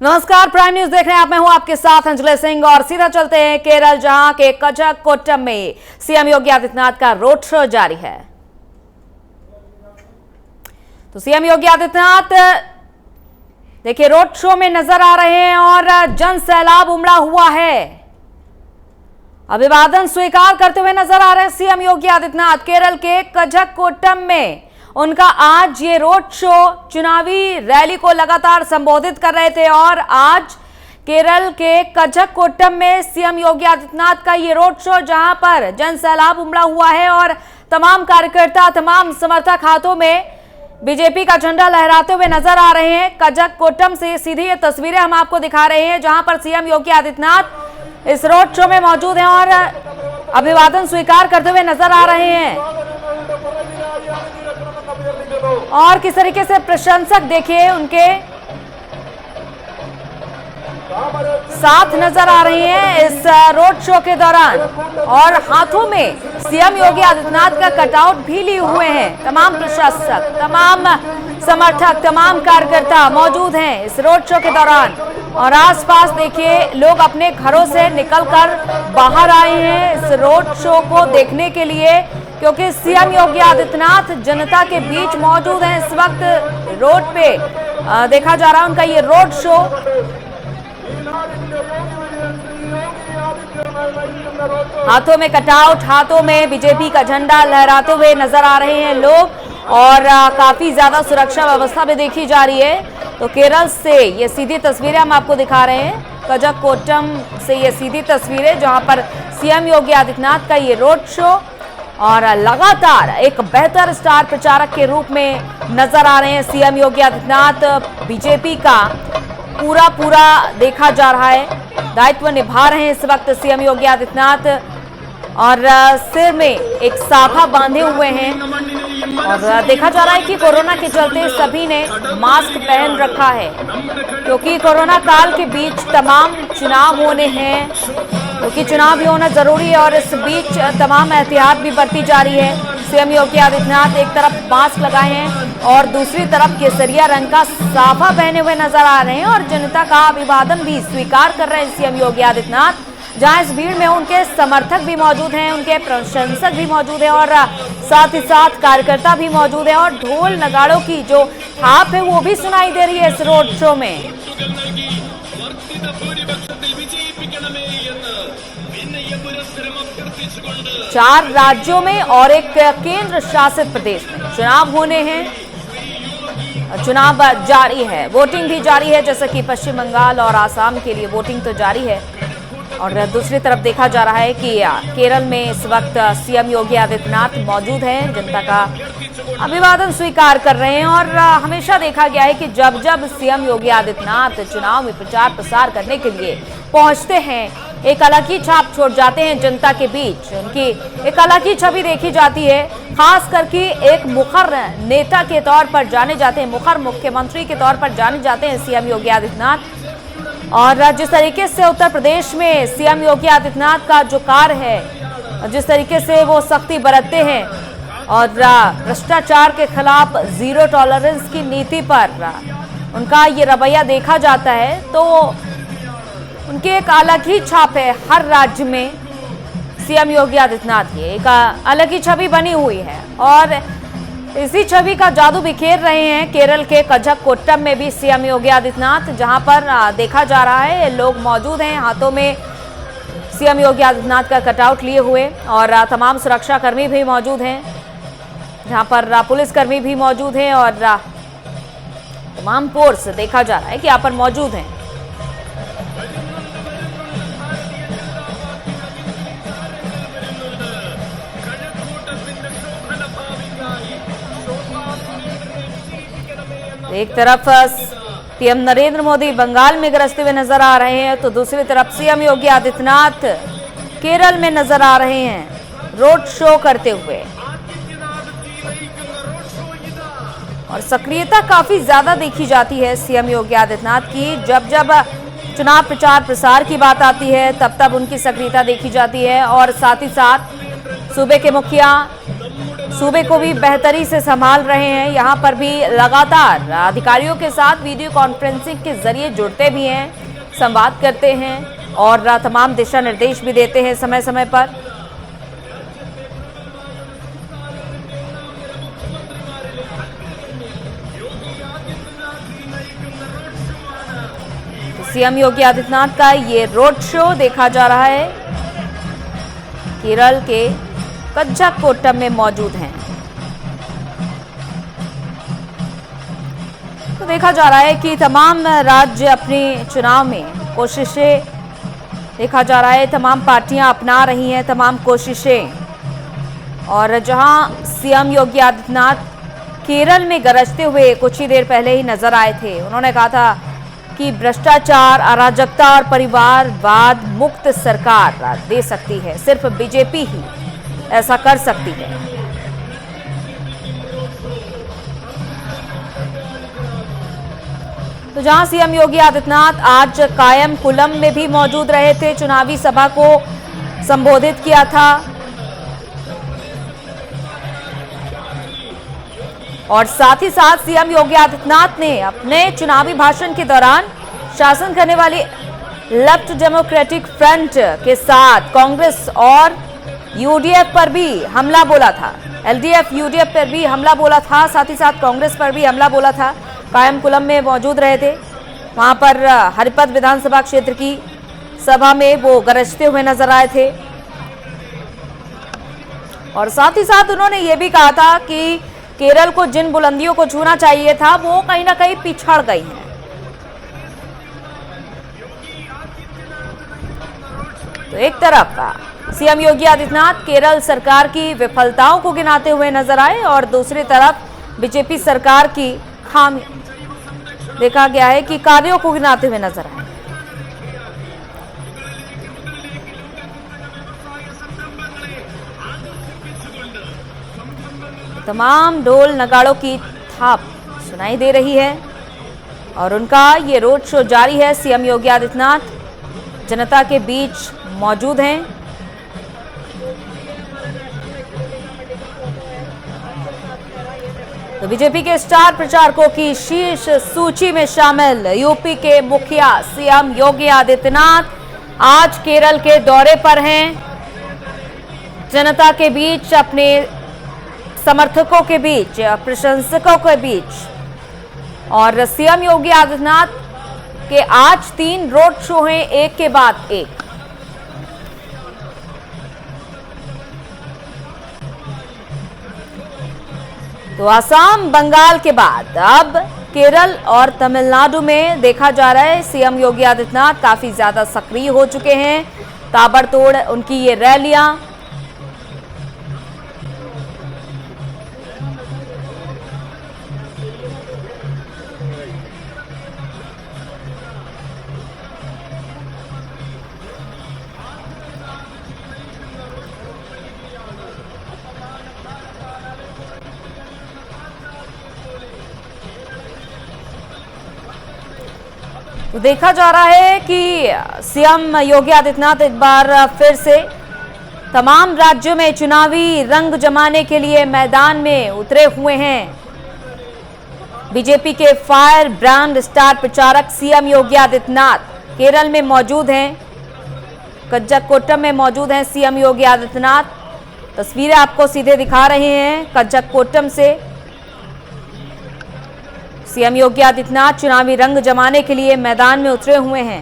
नमस्कार, prime news देख रहे हैं आप। मैं हूं आपके साथ अंजलि सिंह और सीधा चलते हैं केरल, जहां के कझक्कोट्टम में सीएम योगी आदित्यनाथ का रोड शो जारी है। तो सीएम योगी आदित्यनाथ देखिए रोड शो में नजर आ रहे हैं और जन सैलाब उमड़ा हुआ है। अभिवादन स्वीकार करते हुए नजर आ रहे हैं सीएम योगी आदित्यनाथ केरल के कझक्कोट्टम में। उनका आज ये रोड शो चुनावी रैली को लगातार संबोधित कर रहे थे और आज केरल के कझक्कोट्टम में सीएम योगी आदित्यनाथ का ये रोड शो, जहां पर जन सैलाब उमड़ा हुआ है और तमाम कार्यकर्ता, तमाम समर्थक हाथों में बीजेपी का झंडा लहराते हुए नजर आ रहे हैं। कझक्कोट्टम से सीधी ये तस्वीरें हम आपको दिखा रहे हैं, जहां पर सीएम योगी आदित्यनाथ इस रोड शो में मौजूद हैं और अभिवादन स्वीकार करते हुए नजर आ रहे हैं। और किस तरीके से प्रशंसक देखिए उनके साथ नजर आ रही हैं इस रोड शो के दौरान, और हाथों में सीएम योगी आदित्यनाथ का कटआउट भी लिए हुए हैं। तमाम प्रशंसक, तमाम समर्थक, तमाम कार्यकर्ता मौजूद हैं इस रोड शो के दौरान। और आसपास देखिए लोग अपने घरों से निकलकर बाहर आए हैं इस रोड शो को देखने के लिए, क्योंकि सीएम योगी आदित्यनाथ जनता के बीच मौजूद हैं इस वक्त। रोड पे देखा जा रहा है उनका ये रोड शो। हाथों में कटआउट, हाथों में बीजेपी का झंडा लहराते हुए नजर आ रहे हैं लोग, और काफी ज्यादा सुरक्षा व्यवस्था भी देखी जा रही है। तो केरल से ये सीधी तस्वीरें हम आपको दिखा रहे हैं, कझक्कोट्टम से ये सीधी तस्वीरें, जहां पर सीएम योगी आदित्यनाथ का ये रोड शो और लगातार एक बेहतर स्टार प्रचारक के रूप में नजर आ रहे हैं सीएम योगी आदित्यनाथ। बीजेपी का पूरा देखा जा रहा है, दायित्व निभा रहे हैं इस वक्त सीएम योगी आदित्यनाथ, और सिर में एक साफा बांधे हुए हैं। और देखा जा रहा है कि कोरोना के चलते सभी ने मास्क पहन रखा है, क्योंकि कोरोना काल के बीच तमाम चुनाव होने हैं, क्योंकि चुनाव भी होना जरूरी है। और इस बीच तमाम एहतियात भी बरती जा रही है। सीएम योगी आदित्यनाथ एक तरफ मास्क लगाए हैं और दूसरी तरफ केसरिया रंग का साफा पहने हुए नजर आ रहे हैं, और जनता का अभिवादन भी स्वीकार कर रहे हैं सीएम योगी आदित्यनाथ। जहां इस भीड़ में उनके समर्थक भी मौजूद हैं, उनके प्रशंसक भी मौजूद हैं, और साथ ही साथ कार्यकर्ता भी मौजूद हैं, और ढोल नगाड़ों की जो थाप है वो भी सुनाई दे रही है इस रोड शो में। 4 राज्यों में और एक केंद्र शासित प्रदेश में चुनाव होने हैं। चुनाव जारी है, वोटिंग भी जारी है, जैसे कि पश्चिम बंगाल और आसाम के लिए वोटिंग तो जारी है। और दूसरी तरफ देखा जा रहा है कि केरल में इस वक्त सीएम योगी आदित्यनाथ मौजूद हैं, जनता का अभिवादन स्वीकार कर रहे हैं। और हमेशा देखा गया है कि जब जब सीएम योगी आदित्यनाथ चुनाव में प्रचार प्रसार करने के लिए पहुंचते हैं, एक अलग ही छाप छोड़ जाते हैं जनता के बीच। उनकी एक अलग ही छवि देखी जाती है, खास करके एक मुखर नेता के तौर पर जाने जाते हैं, मुखर मुख्यमंत्री के तौर पर जाने जाते हैं सीएम योगी आदित्यनाथ। और जिस तरीके से उत्तर प्रदेश में सीएम योगी आदित्यनाथ का जो कार्य है, जिस तरीके से वो सख्ती बरतते हैं और भ्रष्टाचार के खिलाफ जीरो टॉलरेंस की नीति पर उनका ये रवैया देखा जाता है, तो उनकी एक अलग ही छाप है हर राज्य में। सीएम योगी आदित्यनाथ की एक अलग ही छवि बनी हुई है, और इसी छवि का जादू बिखेर रहे हैं केरल के कझक्कोट्टम में भी सीएम योगी आदित्यनाथ, जहां पर देखा जा रहा है लोग मौजूद हैं, हाथों में सीएम योगी आदित्यनाथ का कटआउट लिए हुए, और तमाम सुरक्षाकर्मी भी मौजूद हैं, जहां पर पुलिसकर्मी भी मौजूद हैं, और तमाम फोर्स देखा जा रहा है कि यहाँ पर मौजूद हैं। एक तरफ पीएम नरेंद्र मोदी बंगाल में गरजते हुए नजर आ रहे हैं, तो दूसरी तरफ सीएम योगी आदित्यनाथ केरल में नजर आ रहे हैं रोड शो करते हुए। और सक्रियता काफी ज्यादा देखी जाती है सीएम योगी आदित्यनाथ की। जब जब चुनाव प्रचार प्रसार की बात आती है, तब तब उनकी सक्रियता देखी जाती है। और साथ ही साथ सूबे के मुखिया सूबे को भी बेहतरी से संभाल रहे हैं। यहाँ पर भी लगातार अधिकारियों के साथ वीडियो कॉन्फ्रेंसिंग के जरिए जुड़ते भी हैं, संवाद करते हैं और तमाम दिशा निर्देश भी देते हैं समय समय पर। सीएम योगी आदित्यनाथ का ये रोड शो देखा जा रहा है, केरल के कच्चाकोट्टम में मौजूद हैं। तो देखा जा रहा है कि तमाम राज्य अपने चुनाव में कोशिशें, देखा जा रहा है तमाम पार्टियां अपना रही हैं तमाम कोशिशें। और जहां सीएम योगी आदित्यनाथ केरल में गरजते हुए कुछ ही देर पहले ही नजर आए थे, उन्होंने कहा था कि भ्रष्टाचार, अराजकता और परिवारवाद मुक्त सरकार दे सकती है, सिर्फ बीजेपी ही ऐसा कर सकती है। तो जहां सीएम योगी आदित्यनाथ आज कायमकुलम में भी मौजूद रहे थे, चुनावी सभा को संबोधित किया था और साथ ही साथ सीएम योगी आदित्यनाथ ने अपने चुनावी भाषण के दौरान शासन करने वाली लेफ्ट डेमोक्रेटिक फ्रंट के साथ कांग्रेस और यूडीएफ पर भी हमला बोला था, एलडीएफ यूडीएफ पर भी हमला बोला था, साथ ही साथ कांग्रेस पर भी हमला बोला था। कायमकुलम में मौजूद रहे थे, वहां पर हरिपद विधानसभा क्षेत्र की सभा में वो गरजते हुए नजर आए थे और साथ ही साथ उन्होंने ये भी कहा था कि केरल को जिन बुलंदियों को छूना चाहिए था वो कहीं ना कहीं पिछड़ गई हैं। तो एक तरफ सीएम योगी आदित्यनाथ केरल सरकार की विफलताओं को गिनाते हुए नजर आए और दूसरी तरफ बीजेपी सरकार की खामी, देखा गया है कि कार्यों को गिनाते हुए नजर आए। तमाम ढोल नगाड़ों की थाप सुनाई दे रही है और उनका ये रोड शो जारी है। सीएम योगी आदित्यनाथ जनता के बीच मौजूद हैं। तो बीजेपी के स्टार प्रचारकों की शीर्ष सूची में शामिल यूपी के मुखिया सीएम योगी आदित्यनाथ आज केरल के दौरे पर हैं। जनता के बीच, अपने समर्थकों के बीच, प्रशंसकों के बीच। और सीएम योगी आदित्यनाथ के आज 3 रोड शो हैं, एक के बाद एक। तो असम, बंगाल के बाद अब केरल और तमिलनाडु में देखा जा रहा है सीएम योगी आदित्यनाथ काफी ज्यादा सक्रिय हो चुके हैं। ताबड़तोड़ उनकी ये रैलियां, तो देखा जा रहा है कि सीएम योगी आदित्यनाथ एक बार फिर से तमाम राज्यों में चुनावी रंग जमाने के लिए मैदान में उतरे हुए हैं। बीजेपी के फायर ब्रांड स्टार प्रचारक सीएम योगी आदित्यनाथ केरल में मौजूद हैं, कच्चाकोट्टम में मौजूद हैं सीएम योगी आदित्यनाथ। तस्वीरें आपको सीधे दिखा रहे हैं कच्चाकोट्टम से। सीएम योगी आदित्यनाथ चुनावी रंग जमाने के लिए मैदान में उतरे हुए हैं।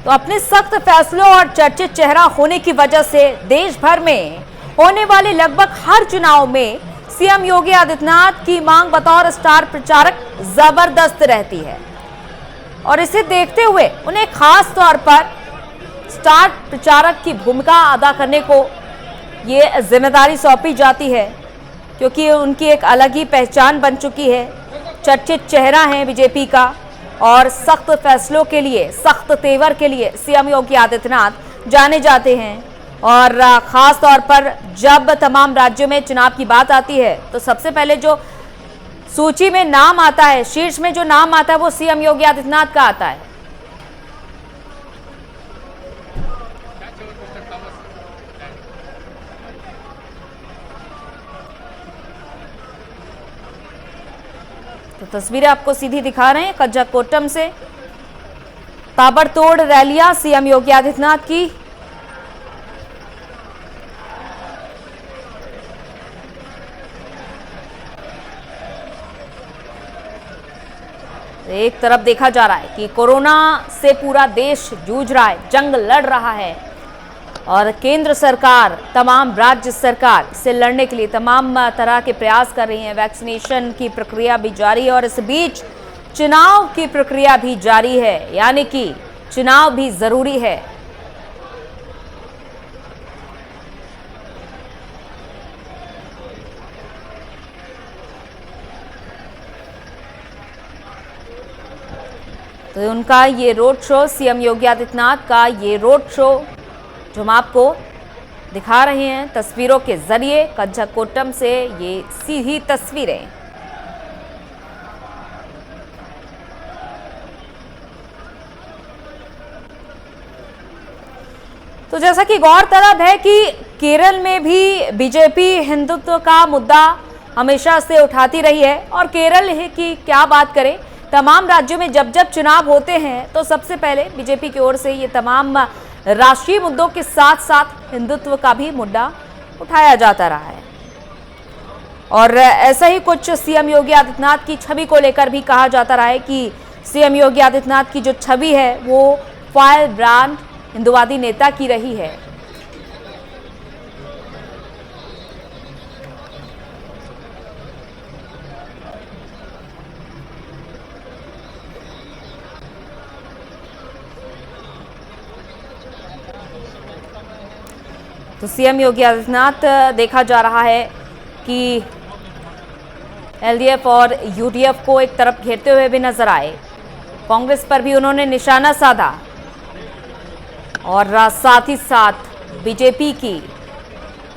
तो अपने सख्त फैसलों और चर्चित चेहरा होने की वजह से देश भर में होने वाले लगभग हर चुनाव में सीएम योगी आदित्यनाथ की मांग बतौर स्टार प्रचारक जबरदस्त रहती है और इसे देखते हुए उन्हें खास तौर पर स्टार प्रचारक की भूमिका अदा करने को ये जिम्मेदारी सौंपी जाती है, क्योंकि उनकी एक अलग ही पहचान बन चुकी है। चर्चित चेहरा है बीजेपी का और सख्त फैसलों के लिए, सख्त तेवर के लिए सीएम योगी आदित्यनाथ जाने जाते हैं। और खास तौर पर जब तमाम राज्यों में चुनाव की बात आती है तो सबसे पहले जो सूची में नाम आता है, शीर्ष में जो नाम आता है वो सीएम योगी आदित्यनाथ का आता है। तो तस्वीरें आपको सीधी दिखा रहे हैं कज्जाकोटम से। ताबड़तोड़ रैलियां सीएम योगी आदित्यनाथ की। एक तरफ देखा जा रहा है कि कोरोना से पूरा देश जूझ रहा है, जंग लड़ रहा है और केंद्र सरकार तमाम राज्य सरकार से लड़ने के लिए तमाम तरह के प्रयास कर रही है। वैक्सीनेशन की प्रक्रिया भी जारी है और इस बीच चुनाव की प्रक्रिया भी जारी है, यानी कि चुनाव भी जरूरी है। तो उनका ये road show, CM Yogi Adityanath का ये रोड शो जो हम आपको दिखा रहे हैं तस्वीरों के जरिए कज्जाकोटम से, ये सीधी तस्वीरें। तो जैसा कि गौरतलब है कि केरल में भी बीजेपी हिंदुत्व का मुद्दा हमेशा से उठाती रही है और केरल की क्या बात करें, तमाम राज्यों में जब जब चुनाव होते हैं तो सबसे पहले बीजेपी की ओर से ये तमाम राष्ट्रीय मुद्दों के साथ साथ हिंदुत्व का भी मुद्दा उठाया जाता रहा है। और ऐसा ही कुछ सीएम योगी आदित्यनाथ की छवि को लेकर भी कहा जाता रहा है कि सीएम योगी आदित्यनाथ की जो छवि है वो फायर ब्रांड हिंदुवादी नेता की रही है। तो सीएम योगी आदित्यनाथ देखा जा रहा है कि एलडीएफ और यूडीएफ को एक तरफ घेरते हुए भी नजर आए। कांग्रेस पर भी उन्होंने निशाना साधा और साथ ही साथ बीजेपी की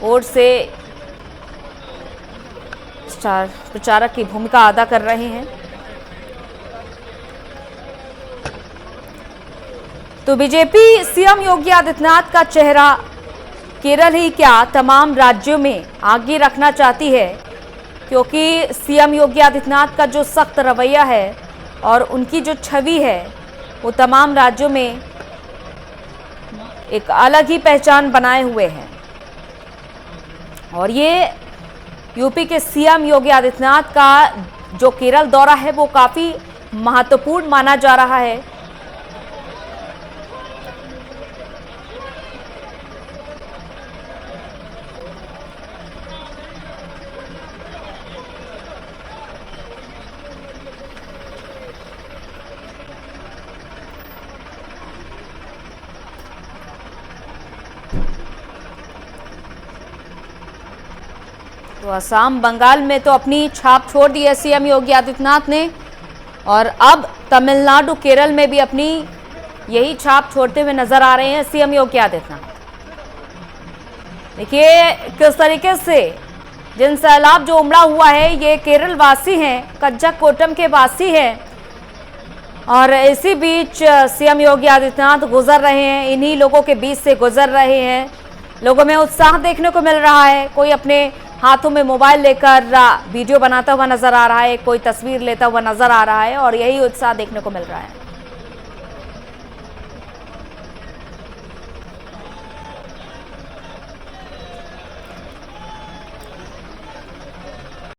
ओर से स्टार प्रचारक की भूमिका अदा कर रहे हैं। तो बीजेपी सीएम योगी आदित्यनाथ का चेहरा केरल ही क्या तमाम राज्यों में आगे रखना चाहती है, क्योंकि सीएम योगी आदित्यनाथ का जो सख्त रवैया है और उनकी जो छवि है वो तमाम राज्यों में एक अलग ही पहचान बनाए हुए हैं। और ये यूपी के सीएम योगी आदित्यनाथ का जो केरल दौरा है वो काफी महत्वपूर्ण माना जा रहा है। तो असम बंगाल में तो अपनी छाप छोड़ दी है सीएम योगी आदित्यनाथ ने और अब तमिलनाडु केरल में भी अपनी यही छाप छोड़ते हुए नजर आ रहे हैं सीएम योगी आदित्यनाथ। देखिए किस तरीके से जिन सैलाब जो उमड़ा हुआ है ये केरल वासी हैं, कज्जाकोटम के वासी हैं और इसी बीच सीएम योगी आदित्यनाथ गुजर रहे हैं, इन्हीं लोगों के बीच से गुजर रहे हैं। लोगों में उत्साह देखने को मिल रहा है, कोई अपने हाथों में मोबाइल लेकर वीडियो बनाता हुआ नजर आ रहा है, कोई तस्वीर लेता हुआ नजर आ रहा है और यही उत्साह देखने को मिल रहा है।